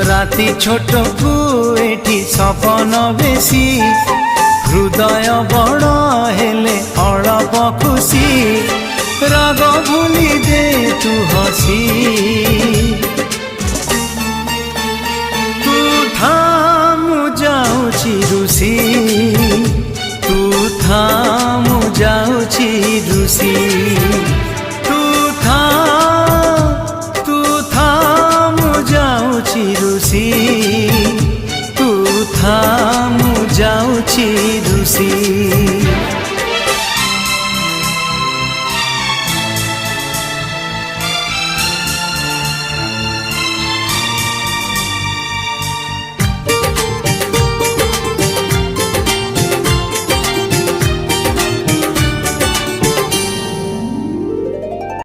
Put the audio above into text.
রাতি ছোট কু এটি সপন বেশি হৃদয় বড় হেলে অল্প খুশি রাগ ভুলি দে তু হসি তু থামু যাউছি রুষি তু থামু যাউছি রুষি।